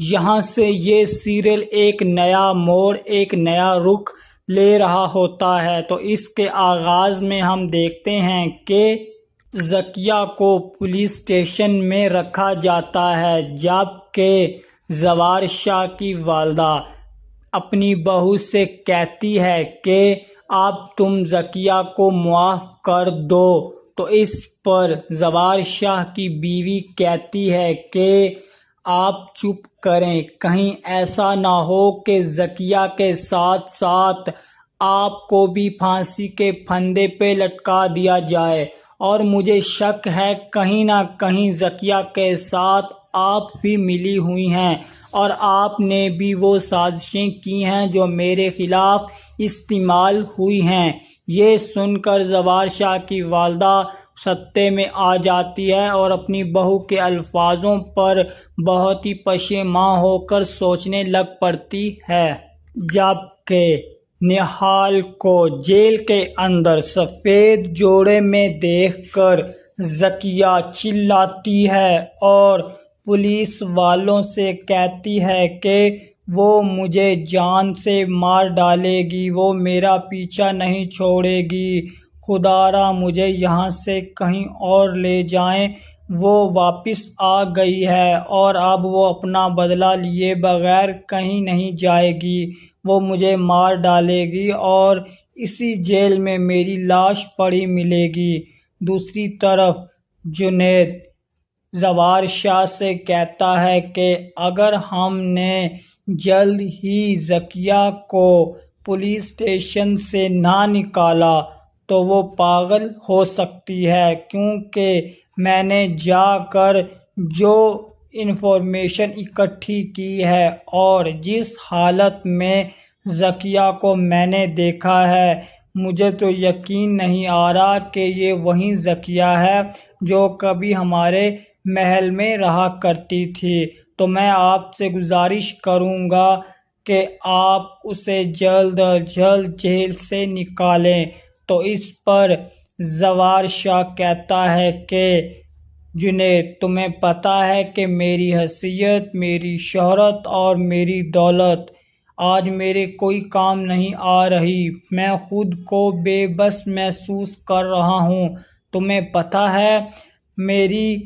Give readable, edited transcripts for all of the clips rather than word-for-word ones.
یہاں سے یہ سیریل ایک نیا موڑ، ایک نیا رخ لے رہا ہوتا ہے۔ تو اس کے آغاز میں ہم دیکھتے ہیں کہ ذکیہ کو پولیس اسٹیشن میں رکھا جاتا ہے، جبکہ زوار شاہ کی والدہ اپنی بہو سے کہتی ہے کہ اب تم ذکیہ کو معاف کر دو۔ تو اس پر زوار شاہ کی بیوی کہتی ہے کہ آپ چپ کریں، کہیں ایسا نہ ہو کہ ذکیہ کے ساتھ ساتھ آپ کو بھی پھانسی کے پھندے پہ لٹکا دیا جائے، اور مجھے شک ہے کہیں نہ کہیں ذکیہ کے ساتھ آپ بھی ملی ہوئی ہیں اور آپ نے بھی وہ سازشیں کی ہیں جو میرے خلاف استعمال ہوئی ہیں۔ یہ سن کر زوار شاہ کی والدہ صدمے میں آ جاتی ہے اور اپنی بہو کے الفاظوں پر بہت ہی پشیمان ہو کر سوچنے لگ پڑتی ہے، جبکہ نہال کو جیل کے اندر سفید جوڑے میں دیکھ کر ذکیہ چلاتی ہے اور پولیس والوں سے کہتی ہے کہ وہ مجھے جان سے مار ڈالے گی، وہ میرا پیچھا نہیں چھوڑے گی، خدا را مجھے یہاں سے کہیں اور لے جائیں۔ وہ واپس آ گئی ہے اور اب وہ اپنا بدلہ لیے بغیر کہیں نہیں جائے گی، وہ مجھے مار ڈالے گی اور اسی جیل میں میری لاش پڑی ملے گی۔ دوسری طرف جنید زوار شاہ سے کہتا ہے کہ اگر ہم نے جلد ہی ذکیہ کو پولیس اسٹیشن سے نہ نکالا تو وہ پاگل ہو سکتی ہے، کیونکہ میں نے جا کر جو انفارمیشن اکٹھی کی ہے اور جس حالت میں ذکیہ کو میں نے دیکھا ہے، مجھے تو یقین نہیں آ رہا کہ یہ وہی ذکیہ ہے جو کبھی ہمارے محل میں رہا کرتی تھی۔ تو میں آپ سے گزارش کروں گا کہ آپ اسے جلد از جلد جیل سے نکالیں۔ تو اس پر زوار شاہ کہتا ہے کہ جنید، تمہیں پتہ ہے کہ میری حیثیت، میری شہرت اور میری دولت آج میرے کوئی کام نہیں آ رہی، میں خود کو بے بس محسوس کر رہا ہوں۔ تمہیں پتہ ہے میری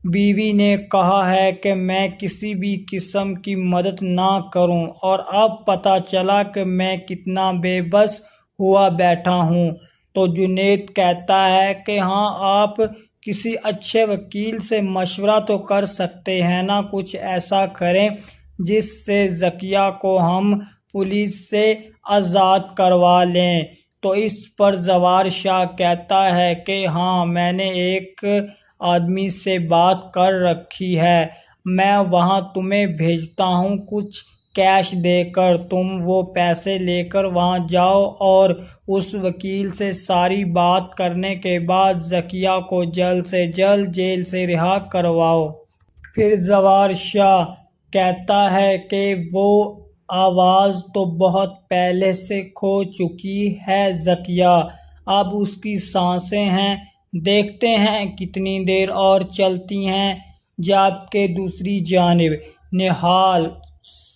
بیوی نے کہا ہے کہ میں کسی بھی قسم کی مدد نہ کروں، اور اب پتہ چلا کہ میں کتنا بے بس ہوا بیٹھا ہوں۔ تو جنید کہتا ہے کہ ہاں، آپ کسی اچھے وکیل سے مشورہ تو کر سکتے ہیں نا، کچھ ایسا کریں جس سے ذکیہ کو ہم پولیس سے آزاد کروا لیں۔ تو اس پر زوار شاہ کہتا ہے کہ ہاں، میں نے ایک آدمی سے بات کر رکھی ہے، میں وہاں تمہیں بھیجتا ہوں کچھ کیش دے کر، تم وہ پیسے لے کر وہاں جاؤ اور اس وکیل سے ساری بات کرنے کے بعد ذکیہ کو جلد سے جلد جیل سے رہا کرواؤ۔ پھر زوار شاہ کہتا ہے کہ وہ آواز تو بہت پہلے سے کھو چکی ہے ذکیہ، اب اس کی سانسیں ہیں، دیکھتے ہیں کتنی دیر اور چلتی ہیں۔ جبکہ دوسری جانب نہال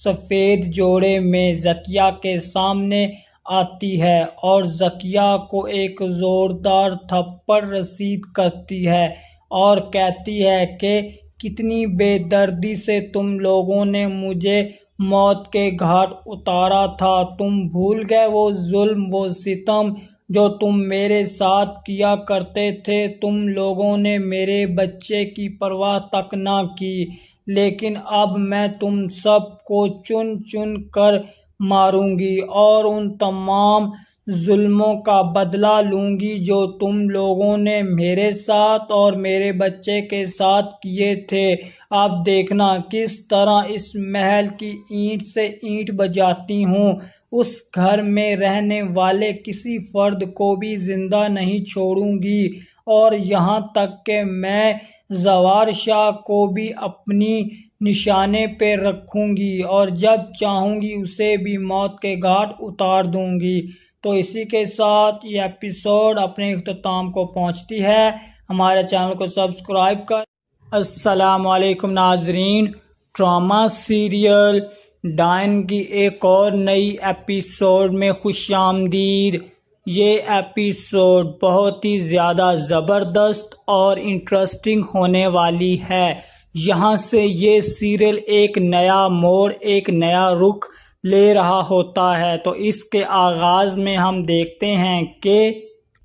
سفید جوڑے میں ذکیہ کے سامنے آتی ہے اور ذکیہ کو ایک زوردار تھپڑ رسید کرتی ہے اور کہتی ہے کہ کتنی بے دردی سے تم لوگوں نے مجھے موت کے گھاٹ اتارا تھا، تم بھول گئے وہ ظلم، وہ ستم جو تم میرے ساتھ کیا کرتے تھے، تم لوگوں نے میرے بچے کی پرواہ تک نہ کی، لیکن اب میں تم سب کو چن چن کر ماروں گی اور ان تمام ظلموں کا بدلہ لوں گی جو تم لوگوں نے میرے ساتھ اور میرے بچے کے ساتھ کیے تھے۔ اب دیکھنا کس طرح اس محل کی اینٹ سے اینٹ بجاتی ہوں، اس گھر میں رہنے والے کسی فرد کو بھی زندہ نہیں چھوڑوں گی، اور یہاں تک کہ میں زوار شاہ کو بھی اپنی نشانے پہ رکھوں گی اور جب چاہوں گی اسے بھی موت کے گھاٹ اتار دوں گی۔ تو اسی کے ساتھ یہ ایپیسوڈ اپنے اختتام کو پہنچتی ہے۔ ہمارے چینل کو سبسکرائب کر۔ السلام علیکم ناظرین، ڈرامہ سیریل ڈائن کی ایک اور نئی ایپیسوڈ میں خوش آمدید۔ یہ ایپیسوڈ بہت ہی زیادہ زبردست اور انٹرسٹنگ ہونے والی ہے۔ یہاں سے یہ سیریل ایک نیا موڑ، ایک نیا رخ لے رہا ہوتا ہے۔ تو اس کے آغاز میں ہم دیکھتے ہیں کہ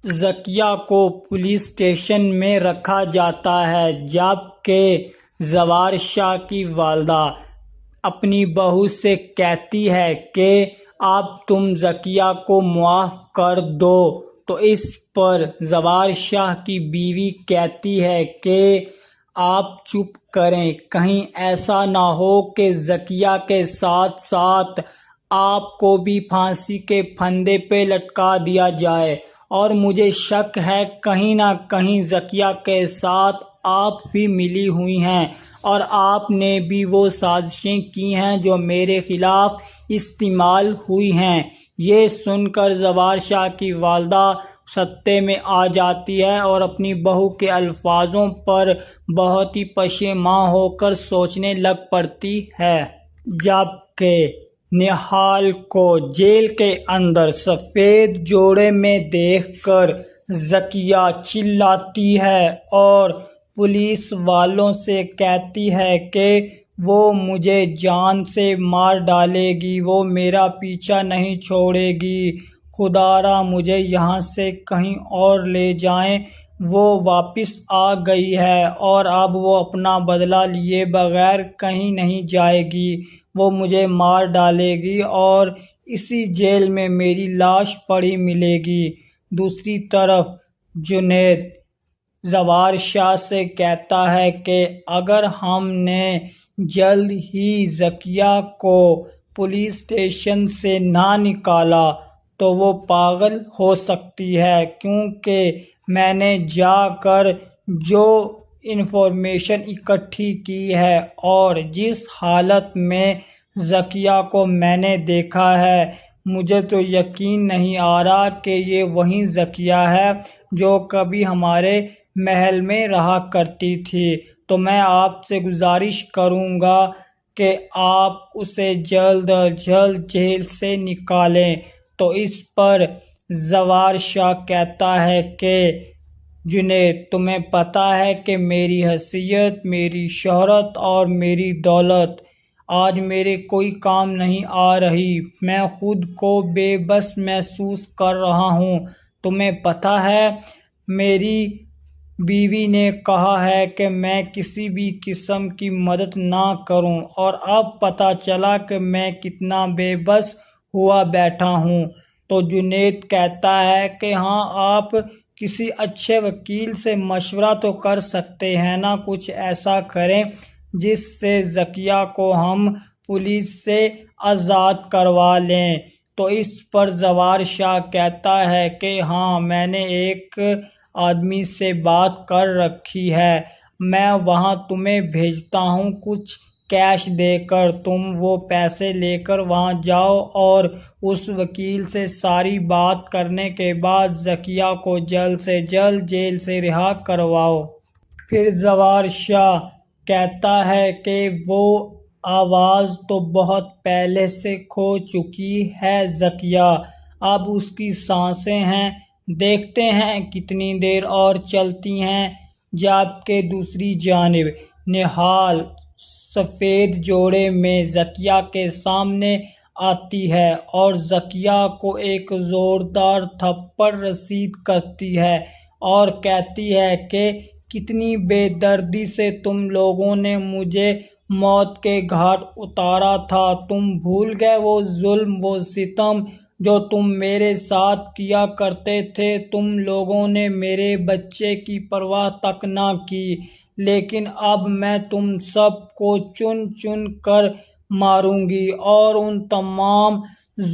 ذکیہ کو پولیس اسٹیشن میں رکھا جاتا ہے، جبکہ زوار شاہ کی والدہ اپنی بہو سے کہتی ہے کہ اب تم ذکیہ کو معاف کر دو۔ تو اس پر زوار شاہ کی بیوی کہتی ہے کہ آپ چپ کریں، کہیں ایسا نہ ہو کہ ذکیہ کے ساتھ ساتھ آپ کو بھی پھانسی کے پھندے پہ لٹکا دیا جائے، اور مجھے شک ہے کہیں نہ کہیں ذکیہ کے ساتھ آپ بھی ملی ہوئی ہیں اور آپ نے بھی وہ سازشیں کی ہیں جو میرے خلاف استعمال ہوئی ہیں۔ یہ سن کر زوار شاہ کی والدہ صدمے میں آ جاتی ہے اور اپنی بہو کے الفاظوں پر بہت ہی پشیمان ہو کر سوچنے لگ پڑتی ہے، جبکہ نہال کو جیل کے اندر سفید جوڑے میں دیکھ کر ذکیہ چلاتی ہے اور پولیس والوں سے کہتی ہے کہ وہ مجھے جان سے مار ڈالے گی، وہ میرا پیچھا نہیں چھوڑے گی، خدا را مجھے یہاں سے کہیں اور لے جائیں۔ وہ واپس آ گئی ہے اور اب وہ اپنا بدلہ لیے بغیر کہیں نہیں جائے گی، وہ مجھے مار ڈالے گی اور اسی جیل میں میری لاش پڑی ملے گی۔ دوسری طرف جنید زوار شاہ سے کہتا ہے کہ اگر ہم نے جلد ہی ذکیہ کو پولیس اسٹیشن سے نہ نکالا تو وہ پاگل ہو سکتی ہے، کیونکہ میں نے جا کر جو انفارمیشن اکٹھی کی ہے اور جس حالت میں ذکیہ کو میں نے دیکھا ہے، مجھے تو یقین نہیں آ رہا کہ یہ وہی ذکیہ ہے جو کبھی ہمارے محل میں رہا کرتی تھی۔ تو میں آپ سے گزارش کروں گا کہ آپ اسے جلد از جلد جیل سے نکالیں۔ تو اس پر زوار شاہ کہتا ہے کہ جنید، تمہیں پتہ ہے کہ میری حیثیت، میری شہرت اور میری دولت آج میرے کوئی کام نہیں آ رہی، میں خود کو بے بس محسوس کر رہا ہوں۔ تمہیں پتہ ہے میری بیوی نے کہا ہے کہ میں کسی بھی قسم کی مدد نہ کروں، اور اب پتہ چلا کہ میں کتنا بے بس ہوا بیٹھا ہوں۔ تو جنید کہتا ہے کہ ہاں، آپ کسی اچھے وکیل سے مشورہ تو کر سکتے ہیں نا، کچھ ایسا کریں جس سے ذکیہ کو ہم پولیس سے آزاد کروا لیں۔ تو اس پر زوار شاہ کہتا ہے کہ ہاں، میں نے ایک آدمی سے بات کر رکھی ہے، میں وہاں تمہیں بھیجتا ہوں کچھ کیش دے کر، تم وہ پیسے لے کر وہاں جاؤ اور اس وکیل سے ساری بات کرنے کے بعد ذکیہ کو جلد سے جلد جیل سے رہا کرواؤ۔ پھر زوار شاہ کہتا ہے کہ وہ آواز تو بہت پہلے سے کھو چکی ہے ذکیہ، اب اس کی سانسیں ہیں، دیکھتے ہیں کتنی دیر اور چلتی ہیں۔ جبکہ دوسری جانب نہال سفید جوڑے میں ذکیہ کے سامنے آتی ہے اور ذکیہ کو ایک زوردار تھپڑ رسید کرتی ہے اور کہتی ہے کہ کتنی بے دردی سے تم لوگوں نے مجھے موت کے گھاٹ اتارا تھا، تم بھول گئے وہ ظلم، وہ ستم جو تم میرے ساتھ کیا کرتے تھے، تم لوگوں نے میرے بچے کی پرواہ تک نہ کی، لیکن اب میں تم سب کو چن چن کر ماروں گی اور ان تمام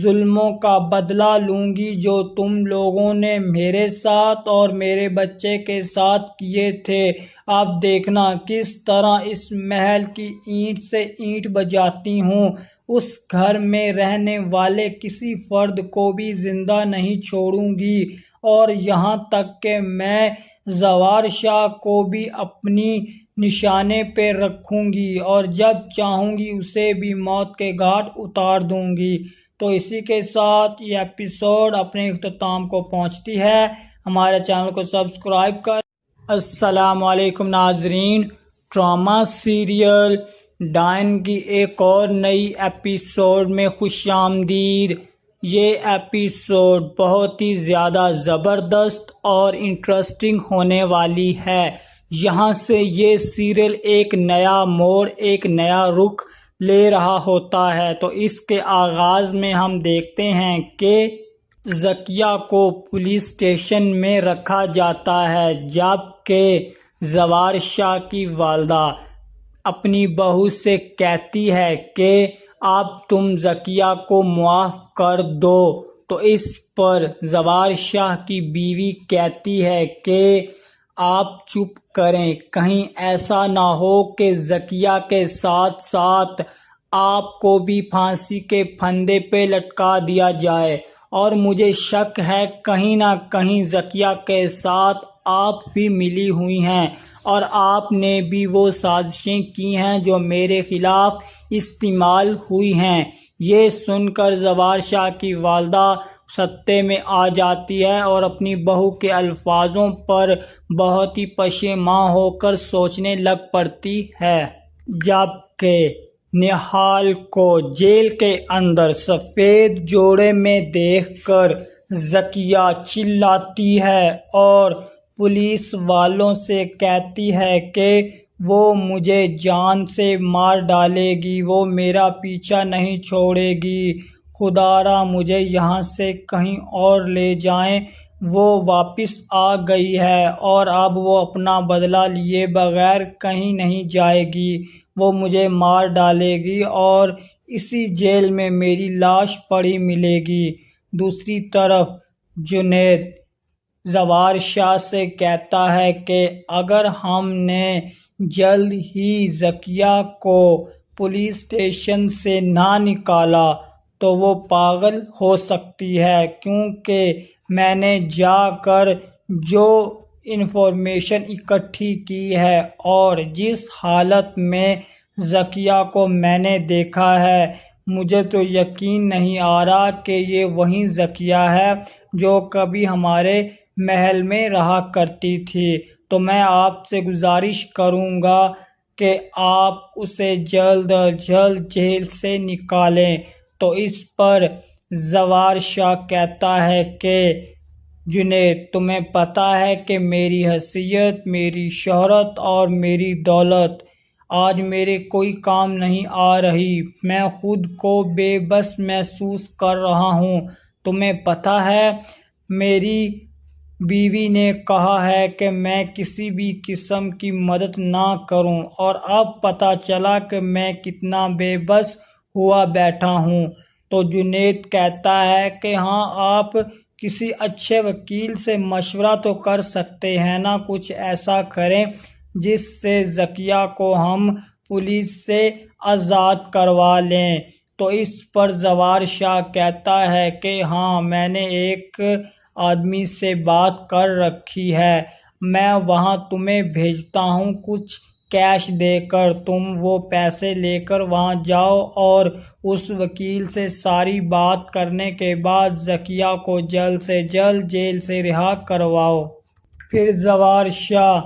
ظلموں کا بدلہ لوں گی جو تم لوگوں نے میرے ساتھ اور میرے بچے کے ساتھ کیے تھے۔ اب دیکھنا کس طرح اس محل کی اینٹ سے اینٹ بجاتی ہوں، اس گھر میں رہنے والے کسی فرد کو بھی زندہ نہیں چھوڑوں گی، اور یہاں تک کہ میں زوار شاہ کو بھی اپنی نشانے پہ رکھوں گی اور جب چاہوں گی اسے بھی موت کے گھاٹ اتار دوں گی۔ تو اسی کے ساتھ یہ ایپیسوڈ اپنے اختتام کو پہنچتی ہے۔ ہمارے چینل کو سبسکرائب کر۔ السلام علیکم ناظرین، ڈرامہ سیریل ڈائن کی ایک اور نئی ایپیسوڈ میں خوش آمدید۔ یہ ایپیسوڈ بہت ہی زیادہ زبردست اور انٹرسٹنگ ہونے والی ہے۔ یہاں سے یہ سیریل ایک نیا موڑ، ایک نیا رخ لے رہا ہوتا ہے۔ تو اس کے آغاز میں ہم دیکھتے ہیں کہ ذکیہ کو پولیس اسٹیشن میں رکھا جاتا ہے، جبکہ زوار شاہ کی والدہ اپنی بہو سے کہتی ہے کہ اب تم ذکیہ کو معاف کر دو۔ تو اس پر زوار شاہ کی بیوی کہتی ہے کہ آپ چپ کریں، کہیں ایسا نہ ہو کہ ذکیہ کے ساتھ ساتھ آپ کو بھی پھانسی کے پھندے پہ لٹکا دیا جائے، اور مجھے شک ہے کہیں نہ کہیں ذکیہ کے ساتھ آپ بھی ملی ہوئی ہیں اور آپ نے بھی وہ سازشیں کی ہیں جو میرے خلاف استعمال ہوئی ہیں۔ یہ سن کر زوار شاہ کی والدہ صدمے میں آ جاتی ہے اور اپنی بہو کے الفاظوں پر بہت ہی پشیمان ہو کر سوچنے لگ پڑتی ہے، جبکہ نہال کو جیل کے اندر سفید جوڑے میں دیکھ کر ذکیہ چلاتی ہے اور پولیس والوں سے کہتی ہے کہ وہ مجھے جان سے مار ڈالے گی، وہ میرا پیچھا نہیں چھوڑے گی، خدا را مجھے یہاں سے کہیں اور لے جائیں۔ وہ واپس آ گئی ہے اور اب وہ اپنا بدلہ لیے بغیر کہیں نہیں جائے گی، وہ مجھے مار ڈالے گی اور اسی جیل میں میری لاش پڑی ملے گی۔ دوسری طرف جنید زوار شاہ سے کہتا ہے کہ اگر ہم نے جلد ہی ذکیہ کو پولیس اسٹیشن سے نہ نکالا تو وہ پاگل ہو سکتی ہے، کیونکہ میں نے جا کر جو انفارمیشن اکٹھی کی ہے اور جس حالت میں ذکیہ کو میں نے دیکھا ہے، مجھے تو یقین نہیں آ رہا کہ یہ وہی ذکیہ ہے جو کبھی ہمارے محل میں رہا کرتی تھی۔ تو میں آپ سے گزارش کروں گا کہ آپ اسے جلد از جلد جیل سے نکالیں۔ تو اس پر زوار شاہ کہتا ہے کہ جنید، تمہیں پتہ ہے کہ میری حیثیت، میری شہرت اور میری دولت آج میرے کوئی کام نہیں آ رہی، میں خود کو بے بس محسوس کر رہا ہوں۔ تمہیں پتہ ہے میری بیوی نے کہا ہے کہ میں کسی بھی قسم کی مدد نہ کروں، اور اب پتہ چلا کہ میں کتنا بے بس ہوا بیٹھا ہوں۔ تو جنید کہتا ہے کہ ہاں، آپ کسی اچھے وکیل سے مشورہ تو کر سکتے ہیں نا، کچھ ایسا کریں جس سے ذکیہ کو ہم پولیس سے آزاد کروا لیں۔ تو اس پر زوار شاہ کہتا ہے کہ ہاں، میں نے ایک آدمی سے بات کر رکھی ہے، میں وہاں تمہیں بھیجتا ہوں کچھ کیش دے کر، تم وہ پیسے لے کر وہاں جاؤ اور اس وکیل سے ساری بات کرنے کے بعد ذکیہ کو جلد سے جلد جیل سے رہا کرواؤ۔ پھر زوار شاہ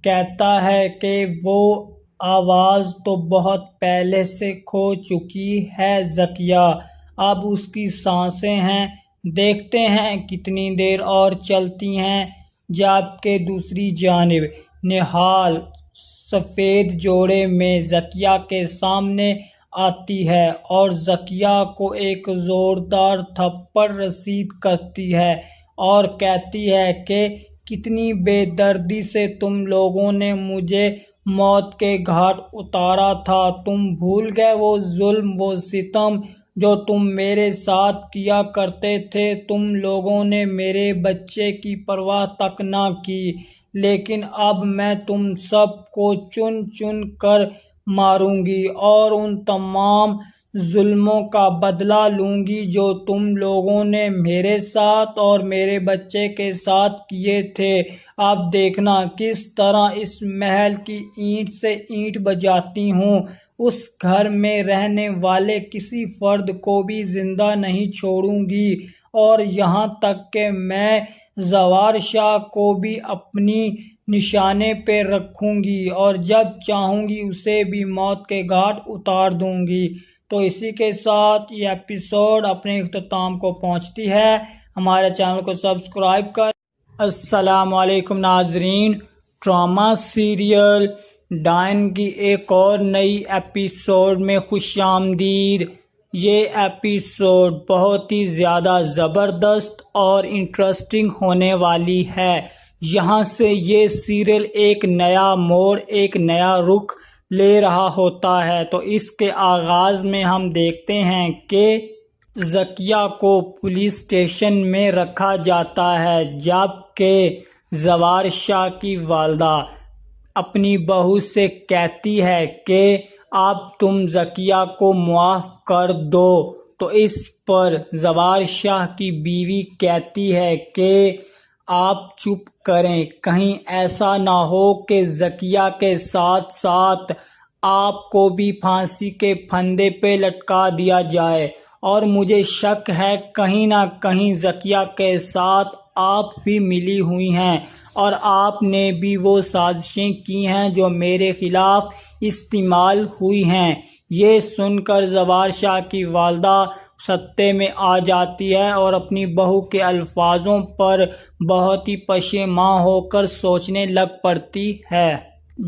کہتا ہے کہ وہ آواز تو بہت پہلے سے کھو چکی ہے ذکیہ، اب اس کی سانسیں ہیں، دیکھتے ہیں کتنی دیر اور چلتی ہیں۔ جبکہ دوسری جانب نہال سفید جوڑے میں ذکیہ کے سامنے آتی ہے اور ذکیہ کو ایک زوردار تھپڑ رسید کرتی ہے اور کہتی ہے کہ کتنی بے دردی سے تم لوگوں نے مجھے موت کے گھاٹ اتارا تھا، تم بھول گئے وہ ظلم، وہ ستم جو تم میرے ساتھ کیا کرتے تھے، تم لوگوں نے میرے بچے کی پرواہ تک نہ کی، لیکن اب میں تم سب کو چن چن کر ماروں گی اور ان تمام ظلموں کا بدلہ لوں گی جو تم لوگوں نے میرے ساتھ اور میرے بچے کے ساتھ کیے تھے۔ اب دیکھنا کس طرح اس محل کی اینٹ سے اینٹ بجاتی ہوں۔ اس گھر میں رہنے والے کسی فرد کو بھی زندہ نہیں چھوڑوں گی، اور یہاں تک کہ میں زوار شاہ کو بھی اپنی نشانے پہ رکھوں گی، اور جب چاہوں گی اسے بھی موت کے گھاٹ اتار دوں گی۔ تو اسی کے ساتھ یہ ایپیسوڈ اپنے اختتام کو پہنچتی ہے۔ ہمارے چینل کو سبسکرائب کر۔ السلام علیکم ناظرین، ڈرامہ سیریل ڈائن کی ایک اور نئی ایپیسوڈ میں خوش آمدید۔ یہ ایپیسوڈ بہت ہی زیادہ زبردست اور انٹرسٹنگ ہونے والی ہے۔ یہاں سے یہ سیریل ایک نیا موڑ، ایک نیا رخ لے رہا ہوتا ہے۔ تو اس کے آغاز میں ہم دیکھتے ہیں کہ ذکیہ کو پولیس اسٹیشن میں رکھا جاتا ہے، جبکہ زوار شاہ کی والدہ اپنی بہو سے کہتی ہے کہ اب تم ذکیہ کو معاف کر دو۔ تو اس پر زوار شاہ کی بیوی کہتی ہے کہ آپ چپ کریں، کہیں ایسا نہ ہو کہ ذکیہ کے ساتھ ساتھ آپ کو بھی پھانسی کے پھندے پہ لٹکا دیا جائے، اور مجھے شک ہے کہیں نہ کہیں ذکیہ کے ساتھ آپ بھی ملی ہوئی ہیں، اور آپ نے بھی وہ سازشیں کی ہیں جو میرے خلاف استعمال ہوئی ہیں۔ یہ سن کر زوار شاہ کی والدہ صدمے میں آ جاتی ہے اور اپنی بہو کے الفاظوں پر بہت ہی پشیمان ہو کر سوچنے لگ پڑتی ہے،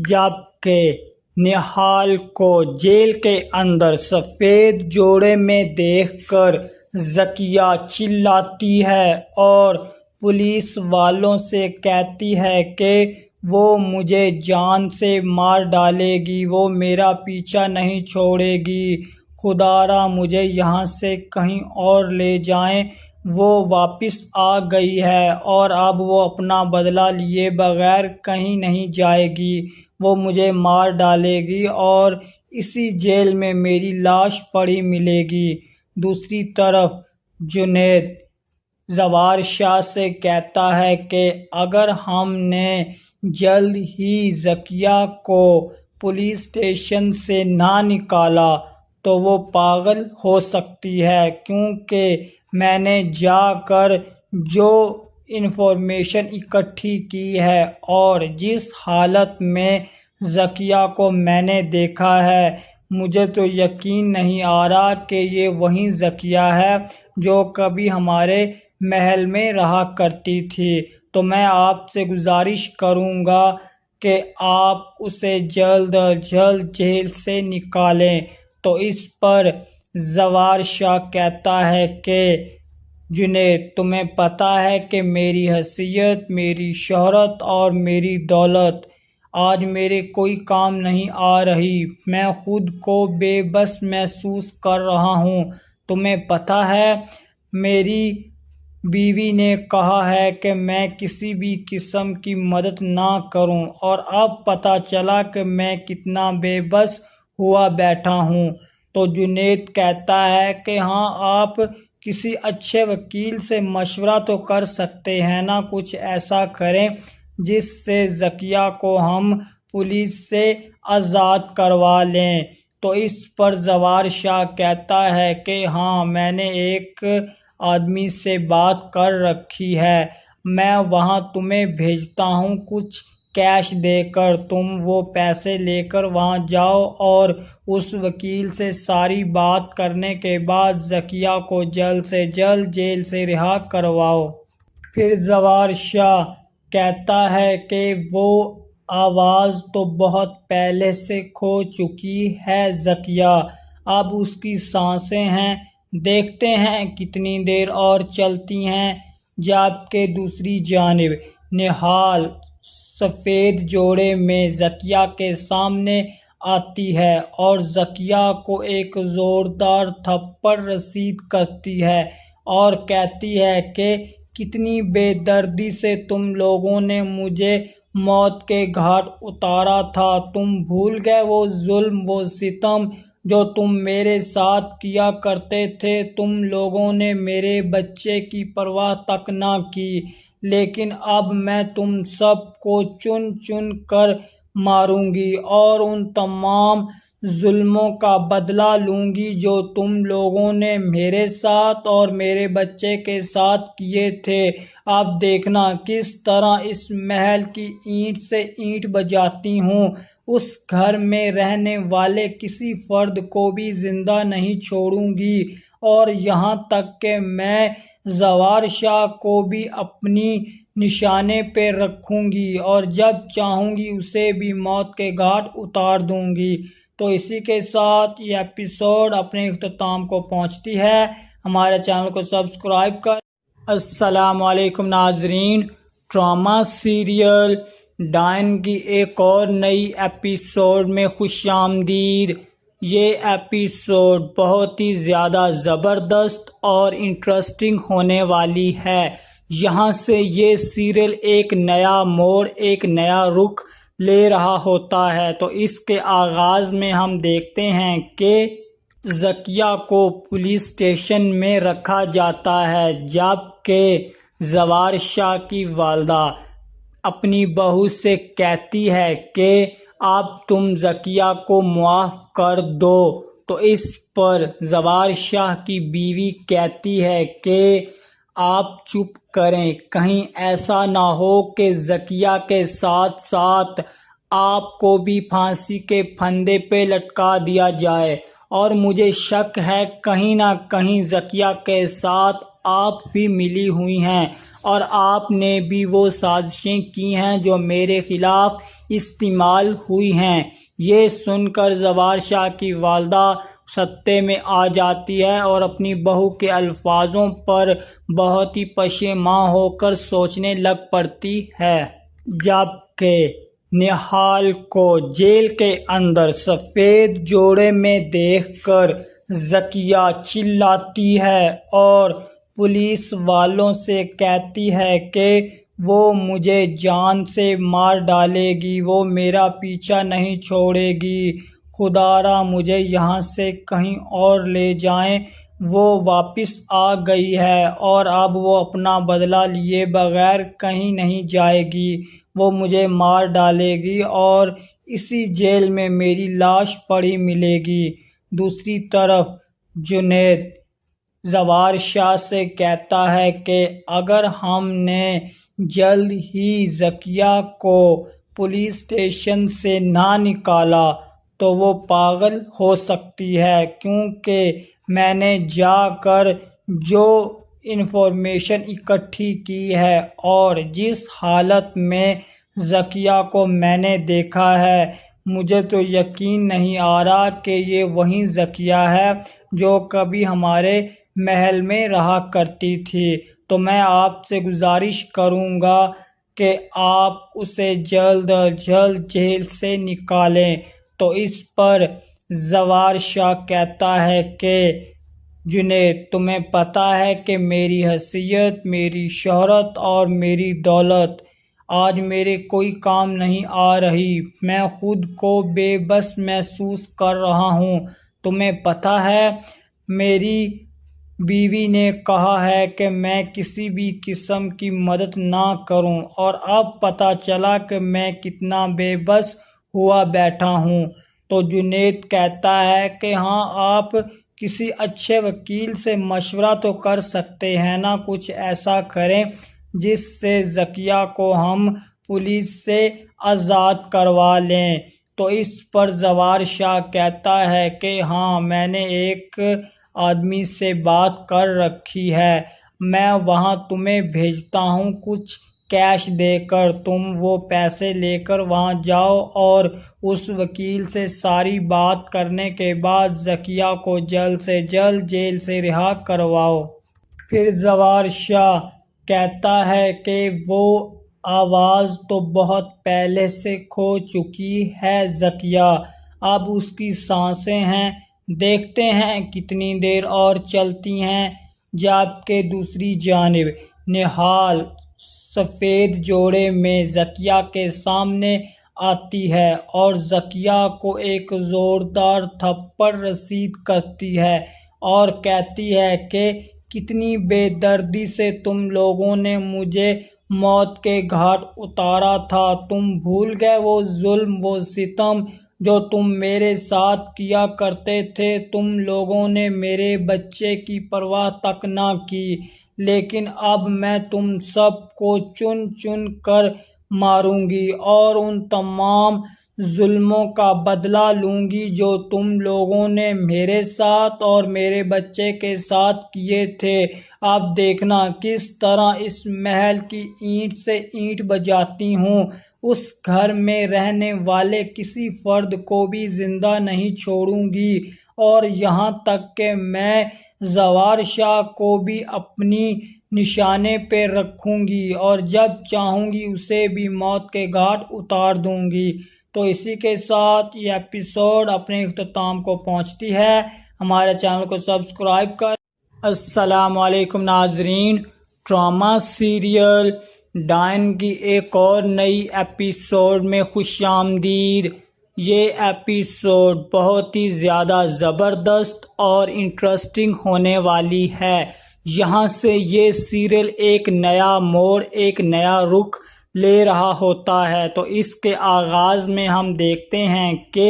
جبکہ نہال کو جیل کے اندر سفید جوڑے میں دیکھ کر ذکیہ چلاتی ہے اور پولیس والوں سے کہتی ہے کہ وہ مجھے جان سے مار ڈالے گی، وہ میرا پیچھا نہیں چھوڑے گی، خدا را مجھے یہاں سے کہیں اور لے جائیں۔ وہ واپس آ گئی ہے اور اب وہ اپنا بدلہ لیے بغیر کہیں نہیں جائے گی، وہ مجھے مار ڈالے گی اور اسی جیل میں میری لاش پڑی ملے گی۔ دوسری طرف جنید زوار شاہ سے کہتا ہے کہ اگر ہم نے جلد ہی ذکیہ کو پولیس اسٹیشن سے نہ نکالا تو وہ پاگل ہو سکتی ہے، کیونکہ میں نے جا کر جو انفارمیشن اکٹھی کی ہے اور جس حالت میں ذکیہ کو میں نے دیکھا ہے، مجھے تو یقین نہیں آ رہا کہ یہ وہی ذکیہ ہے جو کبھی ہمارے محل میں رہا کرتی تھی۔ تو میں آپ سے گزارش کروں گا کہ آپ اسے جلد از جلد جیل سے نکالیں۔ تو اس پر زوار شاہ کہتا ہے کہ جنید، تمہیں پتہ ہے کہ میری حیثیت، میری شہرت اور میری دولت آج میرے کوئی کام نہیں آ رہی، میں خود کو بے بس محسوس کر رہا ہوں۔ تمہیں پتہ ہے میری بیوی نے کہا ہے کہ میں کسی بھی قسم کی مدد نہ کروں، اور اب پتہ چلا کہ میں کتنا بے بس ہوا بیٹھا ہوں۔ تو جنید کہتا ہے کہ ہاں، آپ کسی اچھے وکیل سے مشورہ تو کر سکتے ہیں نا، کچھ ایسا کریں جس سے ذکیہ کو ہم پولیس سے آزاد کروا لیں۔ تو اس پر زوار شاہ کہتا ہے کہ ہاں، میں نے ایک آدمی سے بات کر رکھی ہے، میں وہاں تمہیں بھیجتا ہوں کچھ کیش دے کر، تم وہ پیسے لے کر وہاں جاؤ اور اس وکیل سے ساری بات کرنے کے بعد ذکیہ کو جلد سے جلد جیل سے رہا کرواؤ۔ پھر زوار شاہ کہتا ہے کہ وہ آواز تو بہت پہلے سے کھو چکی ہے ذکیہ، اب اس کی سانسیں ہیں، دیکھتے ہیں کتنی دیر اور چلتی ہیں۔ جبکہ دوسری جانب نہال سفید جوڑے میں ذکیہ کے سامنے آتی ہے اور ذکیہ کو ایک زوردار تھپڑ رسید کرتی ہے اور کہتی ہے کہ کتنی بے دردی سے تم لوگوں نے مجھے موت کے گھاٹ اتارا تھا، تم بھول گئے وہ ظلم، وہ ستم جو تم میرے ساتھ کیا کرتے تھے۔ تم لوگوں نے میرے بچے کی پرواہ تک نہ کی، لیکن اب میں تم سب کو چن چن کر ماروں گی اور ان تمام ظلموں کا بدلہ لوں گی جو تم لوگوں نے میرے ساتھ اور میرے بچے کے ساتھ کیے تھے۔ اب دیکھنا کس طرح اس محل کی اینٹ سے اینٹ بجاتی ہوں۔ اس گھر میں رہنے والے کسی فرد کو بھی زندہ نہیں چھوڑوں گی، اور یہاں تک کہ میں زوار شاہ کو بھی اپنی نشانے پہ رکھوں گی اور جب چاہوں گی اسے بھی موت کے گھاٹ اتار دوں گی۔ تو اسی کے ساتھ یہ ایپیسوڈ اپنے اختتام کو پہنچتی ہے۔ ہمارے چینل کو سبسکرائب کر۔ السلام علیکم ناظرین، ڈرامہ سیریل ڈائن کی ایک اور نئی ایپیسوڈ میں خوش آمدید۔ یہ ایپیسوڈ بہت ہی زیادہ زبردست اور انٹرسٹنگ ہونے والی ہے۔ یہاں سے یہ سیریل ایک نیا موڑ، ایک نیا رخ لے رہا ہوتا ہے۔ تو اس کے آغاز میں ہم دیکھتے ہیں کہ ذکیہ کو پولیس اسٹیشن میں رکھا جاتا ہے، جبکہ زوار شاہ کی والدہ اپنی بہو سے کہتی ہے کہ اب تم ذکیہ کو معاف کر دو۔ تو اس پر زوار شاہ کی بیوی کہتی ہے کہ آپ چپ کریں، کہیں ایسا نہ ہو کہ ذکیہ کے ساتھ ساتھ آپ کو بھی پھانسی کے پھندے پہ لٹکا دیا جائے، اور مجھے شک ہے کہیں نہ کہیں ذکیہ کے ساتھ آپ بھی ملی ہوئی ہیں اور آپ نے بھی وہ سازشیں کی ہیں جو میرے خلاف استعمال ہوئی ہیں۔ یہ سن کر زوار شاہ کی والدہ صدمے میں آ جاتی ہے اور اپنی بہو کے الفاظوں پر بہت ہی پشیماں ہو کر سوچنے لگ پڑتی ہے، جبکہ نہال کو جیل کے اندر سفید جوڑے میں دیکھ کر ذکیہ چلاتی ہے اور پولیس والوں سے کہتی ہے کہ وہ مجھے جان سے مار ڈالے گی، وہ میرا پیچھا نہیں چھوڑے گی، خدارا مجھے یہاں سے کہیں اور لے جائیں۔ وہ واپس آ گئی ہے اور اب وہ اپنا بدلہ لیے بغیر کہیں نہیں جائے گی، وہ مجھے مار ڈالے گی اور اسی جیل میں میری لاش پڑی ملے گی۔ دوسری طرف جنید زوار شاہ سے کہتا ہے کہ اگر ہم نے جلد ہی ذکیہ کو پولیس اسٹیشن سے نہ نکالا تو وہ پاگل ہو سکتی ہے، کیونکہ میں نے جا کر جو انفارمیشن اکٹھی کی ہے اور جس حالت میں ذکیہ کو میں نے دیکھا ہے، مجھے تو یقین نہیں آ رہا کہ یہ وہی ذکیہ ہے جو کبھی ہمارے محل میں رہا کرتی تھی۔ تو میں آپ سے گزارش کروں گا کہ آپ اسے جلد از جلد جیل سے نکالیں۔ تو اس پر زوار شاہ کہتا ہے کہ جنید، تمہیں پتہ ہے کہ میری حیثیت، میری شہرت اور میری دولت آج میرے کوئی کام نہیں آ رہی، میں خود کو بے بس محسوس کر رہا ہوں۔ تمہیں پتہ ہے میری بیوی نے کہا ہے کہ میں کسی بھی قسم کی مدد نہ کروں، اور اب پتہ چلا کہ میں کتنا بے بس ہوا بیٹھا ہوں۔ تو جنید کہتا ہے کہ ہاں، آپ کسی اچھے وکیل سے مشورہ تو کر سکتے ہیں نا، کچھ ایسا کریں جس سے ذکیہ کو ہم پولیس سے آزاد کروا لیں۔ تو اس پر زوار شاہ کہتا ہے کہ ہاں، میں نے ایک آدمی سے بات کر رکھی ہے، میں وہاں تمہیں بھیجتا ہوں کچھ کیش دے کر، تم وہ پیسے لے کر وہاں جاؤ اور اس وکیل سے ساری بات کرنے کے بعد ذکیہ کو جلد سے جلد جیل سے رہا کرواؤ۔ پھر زوار شاہ کہتا ہے کہ وہ آواز تو بہت پہلے سے کھو چکی ہے ذکیہ، اب اس کی سانسیں ہیں، دیکھتے ہیں کتنی دیر اور چلتی ہیں۔ جبکہ دوسری جانب نہال سفید جوڑے میں ذکیہ کے سامنے آتی ہے اور زکیہ کو ایک زوردار تھپڑ رسید کرتی ہے اور کہتی ہے کہ کتنی بے دردی سے تم لوگوں نے مجھے موت کے گھاٹ اتارا تھا، تم بھول گئے وہ ظلم وہ ستم جو تم میرے ساتھ کیا کرتے تھے، تم لوگوں نے میرے بچے کی پرواہ تک نہ کی، لیکن اب میں تم سب کو چن چن کر ماروں گی اور ان تمام ظلموں کا بدلہ لوں گی جو تم لوگوں نے میرے ساتھ اور میرے بچے کے ساتھ کیے تھے۔ اب دیکھنا کس طرح اس محل کی اینٹ سے اینٹ بجاتی ہوں، اس گھر میں رہنے والے کسی فرد کو بھی زندہ نہیں چھوڑوں گی، اور یہاں تک کہ میں زوار شاہ کو بھی اپنی نشانے پہ رکھوں گی اور جب چاہوں گی اسے بھی موت کے گھاٹ اتار دوں گی۔ تو اسی کے ساتھ یہ ایپیسوڈ اپنے اختتام کو پہنچتی ہے۔ ہمارے چینل کو سبسکرائب کر۔ السلام علیکم ناظرین، ڈرامہ سیریل ڈائن کی ایک اور نئی ایپیسوڈ میں خوش آمدید۔ یہ ایپیسوڈ بہت ہی زیادہ زبردست اور انٹرسٹنگ ہونے والی ہے۔ یہاں سے یہ سیریل ایک نیا موڑ ایک نیا رخ لے رہا ہوتا ہے۔ تو اس کے آغاز میں ہم دیکھتے ہیں کہ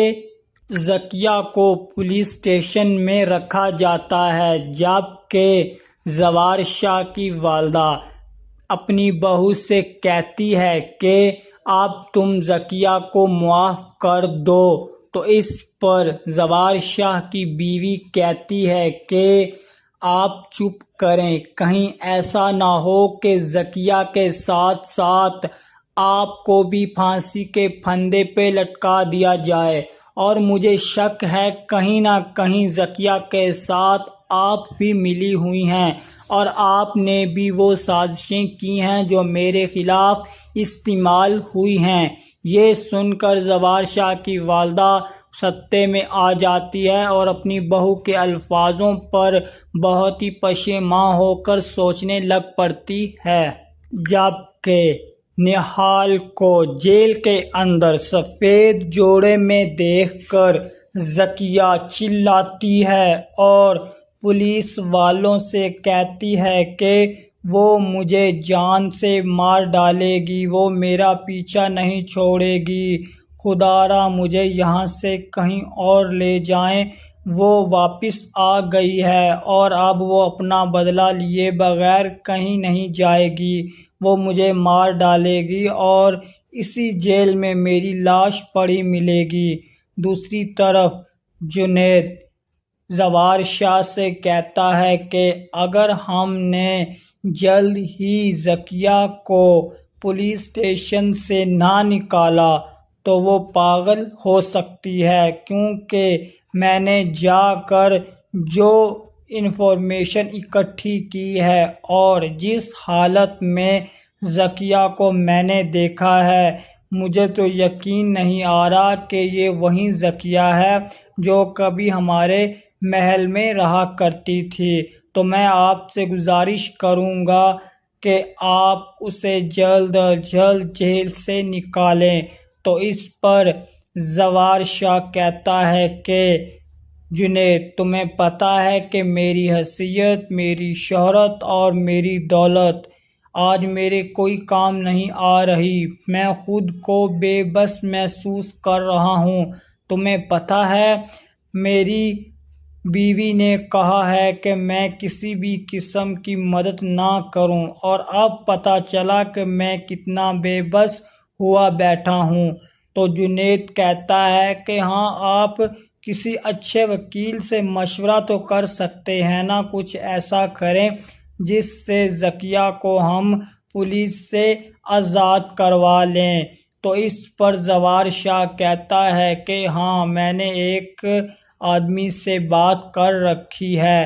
زکیہ کو پولیس اسٹیشن میں رکھا جاتا ہے، جبکہ زوار شاہ کی والدہ اپنی بہو سے کہتی ہے کہ اب تم زکیہ کو معاف کر دو۔ تو اس پر زوار شاہ کی بیوی کہتی ہے کہ آپ چپ کریں، کہیں ایسا نہ ہو کہ زکیہ کے ساتھ ساتھ آپ کو بھی پھانسی کے پھندے پہ لٹکا دیا جائے، اور مجھے شک ہے کہیں نہ کہیں زکیہ کے ساتھ آپ بھی ملی ہوئی ہیں اور آپ نے بھی وہ سازشیں کی ہیں جو میرے خلاف استعمال ہوئی ہیں۔ یہ سن کر زوار شاہ کی والدہ صدمے میں آ جاتی ہے اور اپنی بہو کے الفاظوں پر بہت ہی پشیمان ہو کر سوچنے لگ پڑتی ہے، جبکہ نہال کو جیل کے اندر سفید جوڑے میں دیکھ کر زکیہ چلاتی ہے اور پولیس والوں سے کہتی ہے کہ وہ مجھے جان سے مار ڈالے گی، وہ میرا پیچھا نہیں چھوڑے گی، خدا را مجھے یہاں سے کہیں اور لے جائیں۔ وہ واپس آ گئی ہے اور اب وہ اپنا بدلہ لیے بغیر کہیں نہیں جائے گی، وہ مجھے مار ڈالے گی اور اسی جیل میں میری لاش پڑی ملے گی۔ دوسری طرف جنید زوار شاہ سے کہتا ہے کہ اگر ہم نے جلد ہی زکیہ کو پولیس اسٹیشن سے نہ نکالا تو وہ پاگل ہو سکتی ہے، کیونکہ میں نے جا کر جو انفارمیشن اکٹھی کی ہے اور جس حالت میں زکیہ کو میں نے دیکھا ہے، مجھے تو یقین نہیں آ رہا کہ یہ وہی زکیہ ہے جو کبھی ہمارے محل میں رہا کرتی تھی۔ تو میں آپ سے گزارش کروں گا کہ آپ اسے جلد از جلد جیل سے نکالیں۔ تو اس پر زوار شاہ کہتا ہے کہ جنید، تمہیں پتہ ہے کہ میری حیثیت، میری شہرت اور میری دولت آج میرے کوئی کام نہیں آ رہی، میں خود کو بے بس محسوس کر رہا ہوں۔ تمہیں پتہ ہے میری بیوی نے کہا ہے کہ میں کسی بھی قسم کی مدد نہ کروں، اور اب پتہ چلا کہ میں کتنا بے بس ہوا بیٹھا ہوں۔ تو جنید کہتا ہے کہ ہاں، آپ کسی اچھے وکیل سے مشورہ تو کر سکتے ہیں نا، کچھ ایسا کریں جس سے زکیہ کو ہم پولیس سے آزاد کروا لیں۔ تو اس پر زوار شاہ کہتا ہے کہ ہاں، میں نے ایک آدمی سے بات کر رکھی ہے،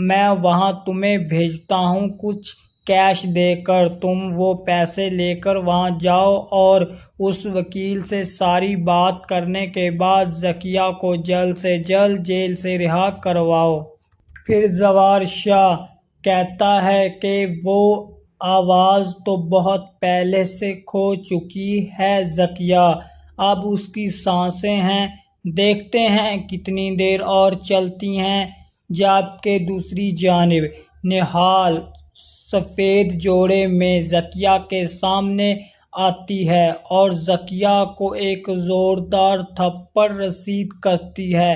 میں وہاں تمہیں بھیجتا ہوں کچھ کیش دے کر، تم وہ پیسے لے کر وہاں جاؤ اور اس وکیل سے ساری بات کرنے کے بعد زکیہ کو جلد سے جلد جیل سے رہا کرواؤ۔ پھر زوار شاہ کہتا ہے کہ وہ آواز تو بہت پہلے سے کھو چکی ہے زکیہ، اب اس کی سانسیں ہیں، دیکھتے ہیں کتنی دیر اور چلتی ہیں۔ جبکہ دوسری جانب نہال سفید جوڑے میں ذکیہ کے سامنے آتی ہے اور ذکیہ کو ایک زوردار تھپڑ رسید کرتی ہے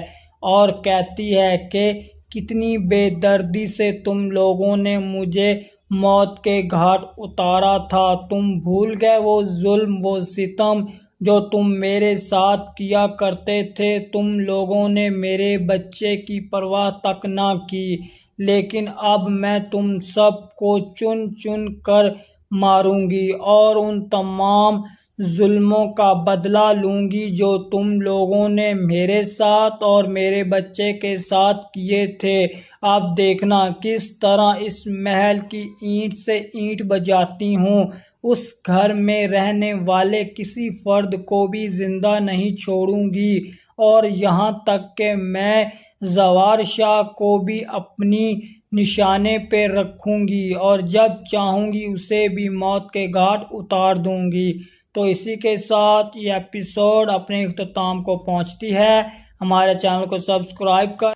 اور کہتی ہے کہ کتنی بے دردی سے تم لوگوں نے مجھے موت کے گھاٹ اتارا تھا، تم بھول گئے وہ ظلم و ستم جو تم میرے ساتھ کیا کرتے تھے، تم لوگوں نے میرے بچے کی پرواہ تک نہ کی، لیکن اب میں تم سب کو چن چن کر ماروں گی اور ان تمام ظلموں کا بدلہ لوں گی جو تم لوگوں نے میرے ساتھ اور میرے بچے کے ساتھ کیے تھے۔ اب دیکھنا کس طرح اس محل کی اینٹ سے اینٹ بجاتی ہوں، اس گھر میں رہنے والے کسی فرد کو بھی زندہ نہیں چھوڑوں گی، اور یہاں تک کہ میں زوار شاہ کو بھی اپنی نشانے پہ رکھوں گی اور جب چاہوں گی اسے بھی موت کے گھاٹ اتار دوں گی۔ تو اسی کے ساتھ یہ ایپیسوڈ اپنے اختتام کو پہنچتی ہے۔ ہمارے چینل کو سبسکرائب کر